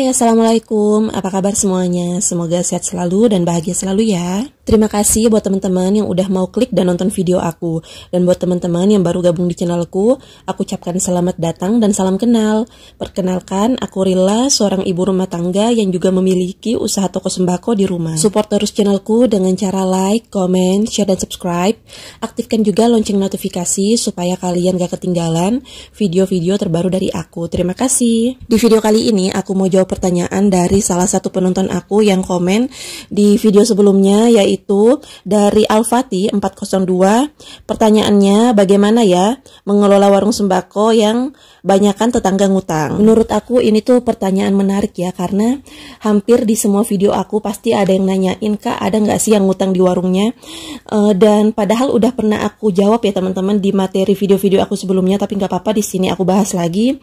Hai, Assalamualaikum. Apa kabar semuanya? Semoga sehat selalu dan bahagia selalu ya. Terima kasih buat teman-teman yang udah mau klik dan nonton video aku. Dan buat teman-teman yang baru gabung di channelku, aku ucapkan selamat datang dan salam kenal. Perkenalkan, aku Rila, seorang ibu rumah tangga yang juga memiliki usaha toko sembako di rumah. Support terus channelku dengan cara like, comment, share, dan subscribe. Aktifkan juga lonceng notifikasi supaya kalian gak ketinggalan video-video terbaru dari aku. Terima kasih. Di video kali ini, aku mau jawab pertanyaan dari salah satu penonton aku yang komen di video sebelumnya, yaitu dari Alfati 402. Pertanyaannya, bagaimana ya mengelola warung sembako yang banyakan tetangga ngutang? Menurut aku ini tuh pertanyaan menarik ya, karena hampir di semua video aku pasti ada yang nanyain, Kak, ada nggak sih yang ngutang di warungnya? Dan padahal udah pernah aku jawab ya teman-teman di materi video-video aku sebelumnya, tapi nggak apa-apa, di sini aku bahas lagi.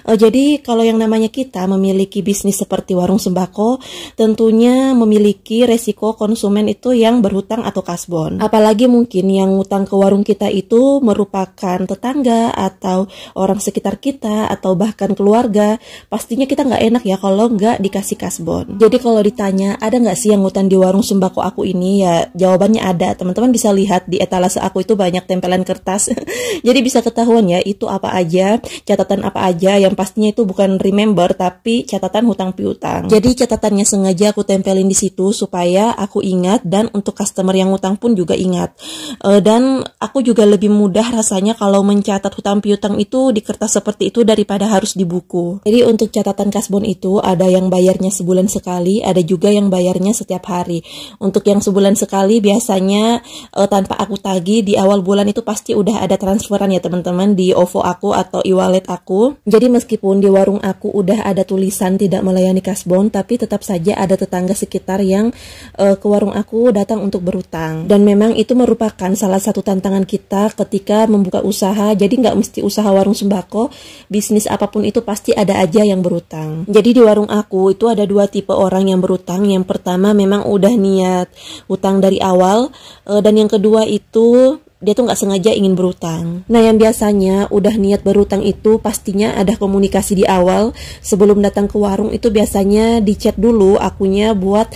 Jadi kalau yang namanya kita memiliki bisnis seperti warung sembako, tentunya memiliki resiko konsumen itu yang berhutang atau kasbon. Apalagi mungkin yang ngutang ke warung kita itu merupakan tetangga atau orang sekitar kita atau bahkan keluarga. Pastinya kita nggak enak ya kalau nggak dikasih kasbon. Jadi kalau ditanya ada nggak sih yang ngutang di warung sembako aku ini, ya jawabannya ada. Teman-teman bisa lihat di etalase aku itu banyak tempelan kertas. Jadi bisa ketahuan ya itu apa aja, catatan apa aja, yang pastinya itu bukan remember tapi catatan hutang piutang. Jadi catatannya sengaja aku tempelin di situ supaya aku ingat, dan untuk customer yang ngutang pun juga ingat. Dan aku juga lebih mudah rasanya kalau mencatat hutang piutang itu di kertas seperti itu daripada harus di buku. Jadi untuk catatan kasbon itu ada yang bayarnya sebulan sekali, ada juga yang bayarnya setiap hari. Untuk yang sebulan sekali biasanya tanpa aku tagih di awal bulan itu pasti udah ada transferan ya teman-teman di OVO aku atau e-wallet aku. Jadi meskipun di warung aku udah ada tulisan tidak melayani kasbon, tapi tetap saja ada tetangga sekitar yang ke warung aku datang untuk berutang. Dan memang itu merupakan salah satu tantangan kita ketika membuka usaha. Jadi nggak mesti usaha warung sembako, bisnis apapun itu pasti ada aja yang berutang. Jadi di warung aku itu ada dua tipe orang yang berutang. Yang pertama memang udah niat utang dari awal, dan yang kedua itu dia tuh nggak sengaja ingin berutang. Nah, yang biasanya udah niat berutang itu pastinya ada komunikasi di awal. Sebelum datang ke warung itu biasanya di chat dulu akunya buat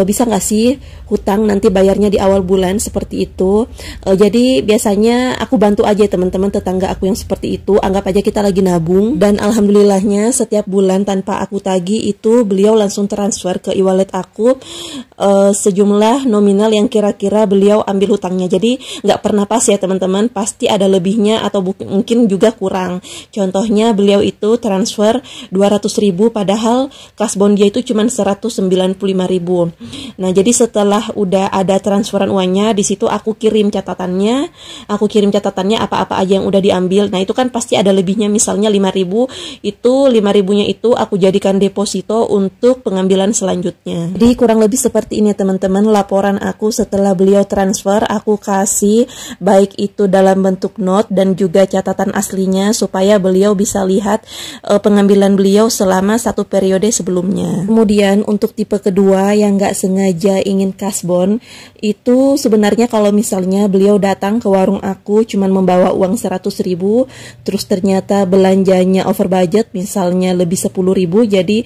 bisa nggak sih hutang nanti bayarnya di awal bulan, seperti itu. Jadi biasanya aku bantu aja teman-teman tetangga aku yang seperti itu. Anggap aja kita lagi nabung, dan alhamdulillahnya setiap bulan tanpa aku tagih itu beliau langsung transfer ke e-wallet aku sejumlah nominal yang kira-kira beliau ambil hutangnya. Jadi nggak pernah pas ya teman-teman, pasti ada lebihnya atau mungkin juga kurang. Contohnya beliau itu transfer 200.000 padahal kasbon dia itu cuma 195.000. Nah, jadi setelah udah ada transferan uangnya, di situ aku kirim catatannya apa-apa aja yang udah diambil. Nah, itu kan pasti ada lebihnya, misalnya 5.000, itu 5.000-nya itu aku jadikan deposito untuk pengambilan selanjutnya. Jadi kurang lebih seperti ini ya teman-teman laporan aku setelah beliau transfer. Aku kasih baik itu dalam bentuk note dan juga catatan aslinya supaya beliau bisa lihat pengambilan beliau selama satu periode sebelumnya. Kemudian untuk tipe kedua yang nggak sengaja ingin kasbon, itu sebenarnya kalau misalnya beliau datang ke warung aku cuman membawa uang 100.000, terus ternyata belanjanya over budget, misalnya lebih 10.000, jadi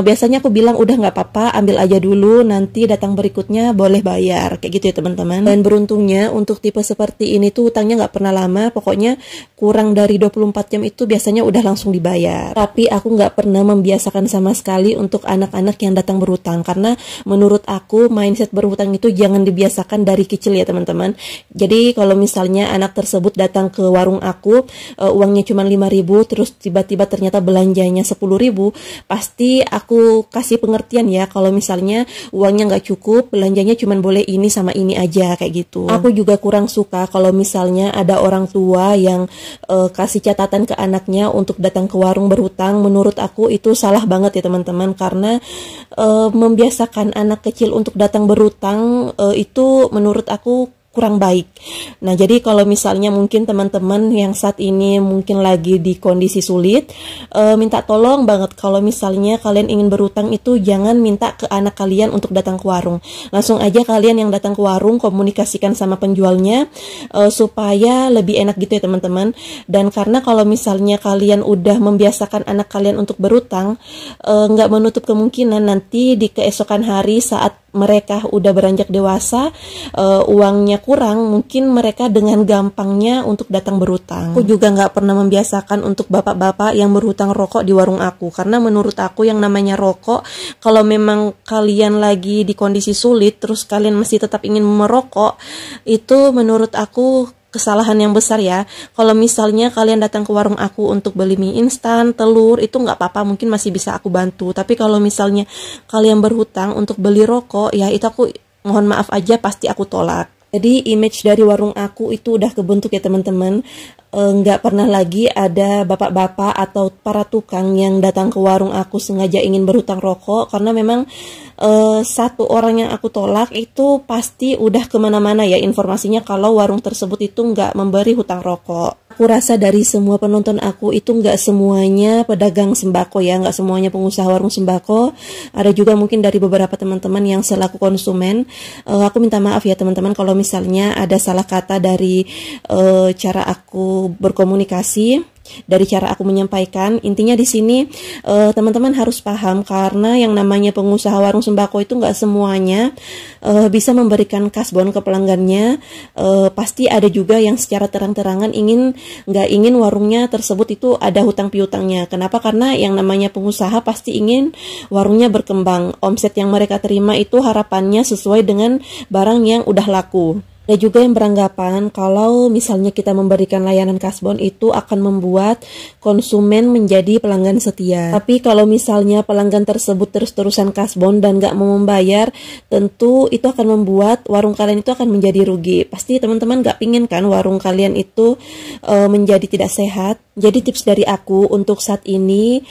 biasanya aku bilang udah nggak apa-apa, ambil aja dulu, nanti datang berikutnya boleh bayar, kayak gitu ya teman-teman. Dan beruntungnya untuk tipe seperti ini tuh utangnya nggak pernah lama, pokoknya kurang dari 24 jam itu biasanya udah langsung dibayar. Tapi aku nggak pernah membiasakan sama sekali untuk anak-anak yang datang berutang, karena menurut aku mindset berhutang itu jangan dibiasakan dari kecil ya teman-teman. Jadi kalau misalnya anak tersebut datang ke warung aku, uangnya cuma 5.000, terus tiba-tiba ternyata belanjanya 10.000, pasti aku kasih pengertian ya kalau misalnya uangnya nggak cukup, belanjanya cuma boleh ini sama ini aja, kayak gitu. Aku juga kurang suka kalau misalnya ada orang tua yang kasih catatan ke anaknya untuk datang ke warung berhutang. Menurut aku itu salah banget ya teman-teman, karena membiasakan anak kecil untuk datang berhutang itu menurut aku kurang baik. Nah, jadi kalau misalnya mungkin teman-teman yang saat ini mungkin lagi di kondisi sulit, minta tolong banget kalau misalnya kalian ingin berhutang itu jangan minta ke anak kalian untuk datang ke warung. Langsung aja kalian yang datang ke warung komunikasikan sama penjualnya supaya lebih enak gitu ya teman-teman. Dan karena kalau misalnya kalian udah membiasakan anak kalian untuk berhutang, nggak menutup kemungkinan nanti di keesokan hari saat mereka udah beranjak dewasa, uangnya kurang, mungkin mereka dengan gampangnya untuk datang berhutang. Aku juga nggak pernah membiasakan untuk bapak-bapak yang berhutang rokok di warung aku, karena menurut aku yang namanya rokok, kalau memang kalian lagi di kondisi sulit, terus kalian masih tetap ingin merokok, itu menurut aku kesalahan yang besar ya. Kalau misalnya kalian datang ke warung aku untuk beli mie instan, telur, itu nggak apa-apa, mungkin masih bisa aku bantu. Tapi kalau misalnya kalian berhutang untuk beli rokok, ya itu aku mohon maaf aja, pasti aku tolak. Jadi image dari warung aku itu udah kebentuk ya teman-teman. Nggak pernah lagi ada bapak-bapak atau para tukang yang datang ke warung aku sengaja ingin berhutang rokok, karena memang satu orang yang aku tolak itu pasti udah kemana-mana ya informasinya kalau warung tersebut itu nggak memberi hutang rokok. Aku rasa dari semua penonton aku itu nggak semuanya pedagang sembako ya, nggak semuanya pengusaha warung sembako. Ada juga mungkin dari beberapa teman-teman yang selaku konsumen. Aku minta maaf ya teman-teman kalau misalnya ada salah kata dari cara aku berkomunikasi, dari cara aku menyampaikan. Intinya di sini teman-teman harus paham, karena yang namanya pengusaha warung sembako itu nggak semuanya bisa memberikan kasbon ke pelanggannya. Pasti ada juga yang secara terang-terangan nggak ingin warungnya tersebut itu ada hutang piutangnya. Kenapa? Karena yang namanya pengusaha pasti ingin warungnya berkembang. Omset yang mereka terima itu harapannya sesuai dengan barang yang udah laku. Ada juga yang beranggapan kalau misalnya kita memberikan layanan kasbon itu akan membuat konsumen menjadi pelanggan setia. Tapi kalau misalnya pelanggan tersebut terus-terusan kasbon dan nggak mau membayar, tentu itu akan membuat warung kalian itu akan menjadi rugi. Pasti teman-teman nggak pingin kan warung kalian itu menjadi tidak sehat. Jadi tips dari aku untuk saat ini,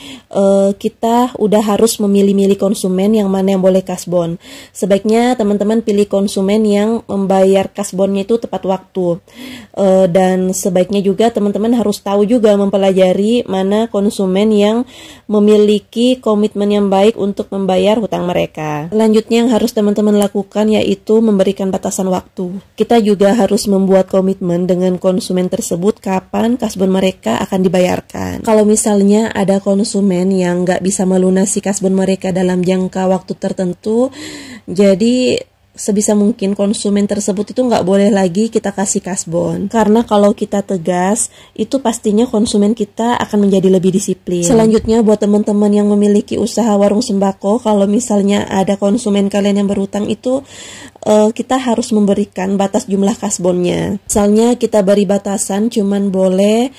kita udah harus memilih-milih konsumen yang mana yang boleh kasbon. Sebaiknya teman-teman pilih konsumen yang membayar kasbonnya itu tepat waktu. Dan sebaiknya juga teman-teman harus tahu juga mempelajari mana konsumen yang memiliki komitmen yang baik untuk membayar hutang mereka. Selanjutnya yang harus teman-teman lakukan yaitu memberikan batasan waktu. Kita juga harus membuat komitmen dengan konsumen tersebut kapan kasbon mereka akan dibayarkan. Kalau misalnya ada konsumen yang nggak bisa melunasi kasbon mereka dalam jangka waktu tertentu, jadi sebisa mungkin konsumen tersebut itu nggak boleh lagi kita kasih kasbon. Karena kalau kita tegas, itu pastinya konsumen kita akan menjadi lebih disiplin. Selanjutnya buat teman-teman yang memiliki usaha warung sembako, kalau misalnya ada konsumen kalian yang berhutang itu, kita harus memberikan batas jumlah kasbonnya. Misalnya kita beri batasan cuman boleh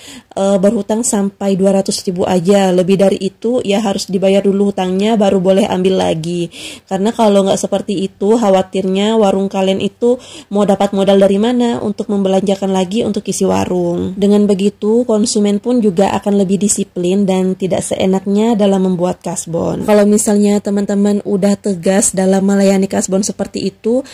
berhutang sampai 200.000 aja. Lebih dari itu ya harus dibayar dulu hutangnya baru boleh ambil lagi. Karena kalau nggak seperti itu, khawatirnya warung kalian itu mau dapat modal dari mana untuk membelanjakan lagi untuk isi warung. Dengan begitu konsumen pun juga akan lebih disiplin dan tidak seenaknya dalam membuat kasbon. Kalau misalnya teman-teman udah tegas dalam melayani kasbon seperti itu,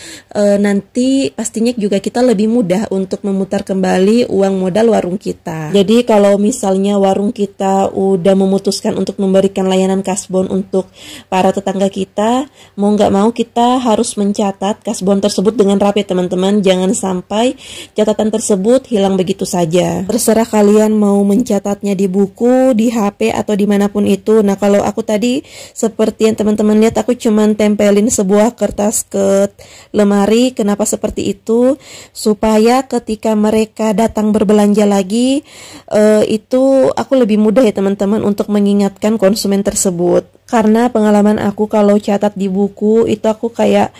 nanti pastinya juga kita lebih mudah untuk memutar kembali uang modal warung kita. Jadi kalau misalnya warung kita udah memutuskan untuk memberikan layanan kasbon untuk para tetangga kita, mau nggak mau kita harus mencatat kasbon tersebut dengan rapi teman-teman. Jangan sampai catatan tersebut hilang begitu saja. Terserah kalian mau mencatatnya di buku, di HP atau dimanapun itu. Nah kalau aku tadi seperti yang teman-teman lihat, aku cuman tempelin sebuah kertas ke lemari. Kenapa seperti itu? Supaya ketika mereka datang berbelanja lagi, itu aku lebih mudah ya teman-teman untuk mengingatkan konsumen tersebut. Karena pengalaman aku kalau catat di buku itu aku kayak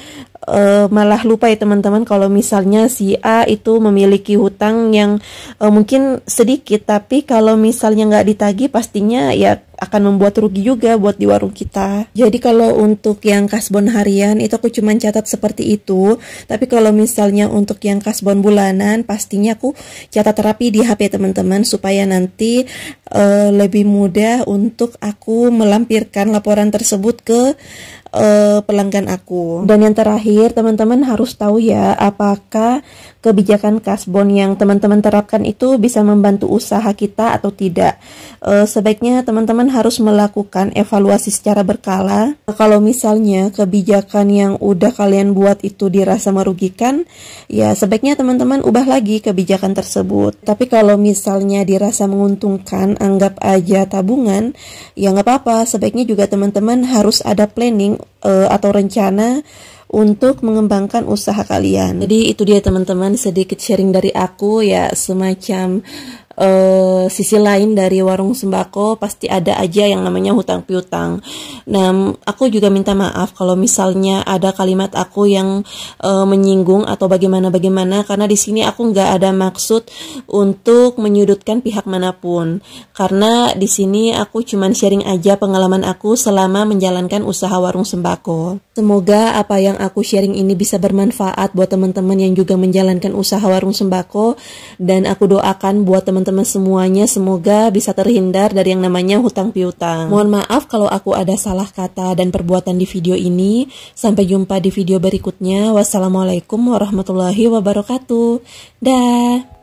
malah lupa ya teman-teman, kalau misalnya si A itu memiliki hutang yang mungkin sedikit, tapi kalau misalnya nggak ditagih pastinya ya akan membuat rugi juga buat di warung kita. Jadi kalau untuk yang kasbon harian itu aku cuma catat seperti itu, tapi kalau misalnya untuk yang kasbon bulanan pastinya aku catat rapi di HP teman-teman, supaya nanti lebih mudah untuk aku melampirkan laporan tersebut ke pelanggan aku. Dan yang terakhir, teman-teman harus tahu ya, apakah kebijakan kasbon yang teman-teman terapkan itu bisa membantu usaha kita atau tidak. Sebaiknya teman-teman harus melakukan evaluasi secara berkala. Kalau misalnya kebijakan yang udah kalian buat itu dirasa merugikan, ya sebaiknya teman-teman ubah lagi kebijakan tersebut. Tapi kalau misalnya dirasa menguntungkan, anggap aja tabungan, ya nggak apa-apa. Sebaiknya juga teman-teman harus ada planning atau rencana untuk mengembangkan usaha kalian. Jadi itu dia teman-teman, sedikit sharing dari aku ya, semacam sisi lain dari warung sembako. Pasti ada aja yang namanya hutang piutang. Nah, aku juga minta maaf kalau misalnya ada kalimat aku yang menyinggung atau bagaimana, karena di sini aku nggak ada maksud untuk menyudutkan pihak manapun. Karena di sini aku cuman sharing aja pengalaman aku selama menjalankan usaha warung sembako. Semoga apa yang aku sharing ini bisa bermanfaat buat teman-teman yang juga menjalankan usaha warung sembako, dan aku doakan buat teman-teman semuanya semoga bisa terhindar dari yang namanya hutang piutang. Mohon maaf kalau aku ada salah kata dan perbuatan di video ini. Sampai jumpa di video berikutnya. Wassalamualaikum warahmatullahi wabarakatuh. Dah.